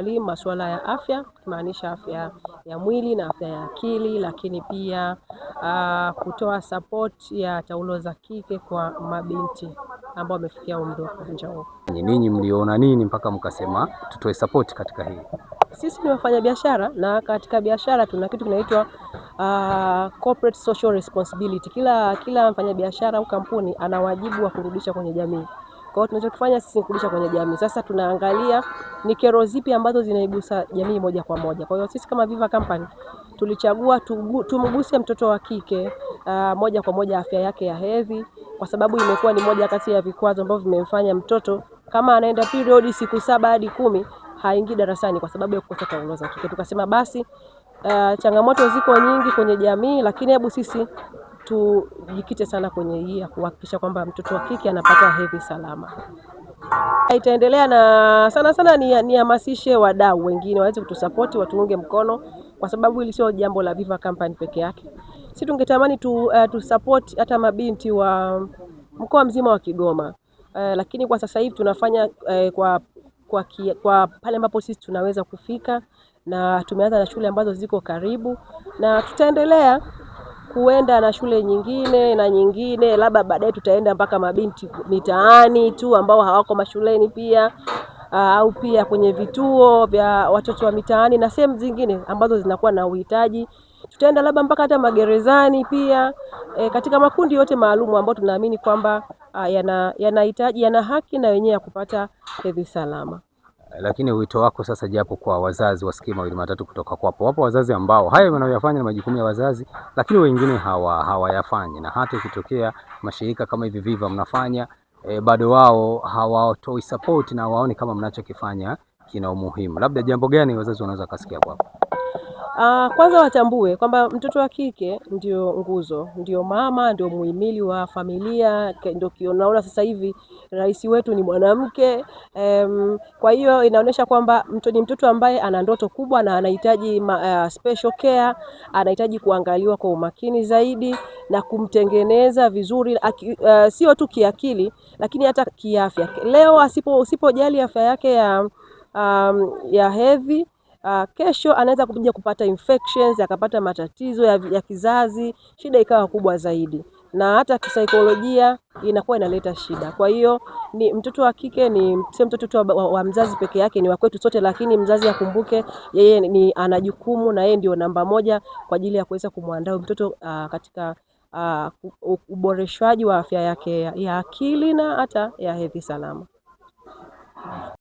elimu masuala ya afya, kumaanisha afya ya mwili na afya ya akili, lakini pia kutoa support ya taulo za kike kwa mabinti ambao wamefikia umri wa kuvunja ungo. Ninyi mliona nini mpaka mkasema tutoe support katika hili? Sisi ni wafanyabiashara, na katika biashara tuna kitu kinaitwa corporate social responsibility. Kila mfanyabiashara au kampuni ana wajibu wa kurudisha kwenye jamii. Kwa hiyo tunachokifanya sisi ni kurudisha kwenye jamii. Sasa tunaangalia ni kero zipi ambazo zinaigusa jamii moja kwa moja. Kwa hiyo sisi kama Viva Company tulichagua tumguse mtoto wa kike moja kwa moja afya yake ya hedhi, kwa sababu imekuwa ni moja kati ya vikwazo ambavyo vimemfanya mtoto kama anaenda period siku 7 hadi 10 haingii darasani kwa sababu ya kukosa taulo za kike. Tukasema basi changamoto ziko nyingi kwenye jamii, lakini hebu sisi tujikite sana kwenye hii ya kuhakikisha kwamba mtoto wa kike anapata hedhi salama. Itaendelea na sana nihamasishe wadau wengine waweze kutusupport, watuunge mkono, kwa sababu hili sio jambo la Viva Company peke yake. Sisi tungetamani tu support hata mabinti wa mkoa mzima wa Kigoma. Lakini kwa sasa hivi tunafanya kwa pale ambapo sisi tunaweza kufika, na tumeanza na shule ambazo ziko karibu, na tutaendelea kuenda na shule nyingine, labda baadaye tutaenda mpaka mabinti mitaani tu ambao hawako mashuleni pia, au pia kwenye vituo vya watoto wa mitaani na sehemu zingine ambazo zinakuwa na uhitaji. Tutaenda labda mpaka hata magerezani pia, katika makundi yote maalum ambao tunaamini kwamba yanahitaji, yana haki na wenyewe ya kupata hedhi salama. Lakini wito wako sasa, japo kwa wazazi wasikie mawili matatu kutoka kwapo. Wapo wazazi ambao haya wanayofanya ni majukumu ya wazazi, lakini wengine hawayafanyi, na hata ikitokea mashirika kama hivi Viva mnafanya, bado wao hawatoi support na waone kama mnachokifanya kina umuhimu. Labda jambo gani wazazi wanaweza kasikia kwapo? Kwanza watambue kwamba mtoto wa kike ndio nguzo, ndio mama, ndio muhimili wa familia, ndio kionaona sasa hivi rais wetu ni mwanamke. Kwa hiyo inaonyesha kwamba ni mtoto ambaye ana ndoto kubwa na anahitaji special care, anahitaji kuangaliwa kwa umakini zaidi na kumtengeneza vizuri, sio tu kiakili lakini hata kiafya. Leo usipojali afya yake ya hedhi, kesho anaweza kuja kupata infections, akapata matatizo ya kizazi, shida ikawa kubwa zaidi, na hata kisaikolojia inakuwa inaleta shida. Kwa hiyo ni mtoto wa kike sio mtoto wa mzazi peke yake, ni wa kwetu sote, lakini mzazi akumbuke yeye ana jukumu na yeye ndio namba 1 kwa ajili ya kuweza kumwandaa mtoto katika uboreshwaji wa afya yake ya akili na hata ya hedhi salama.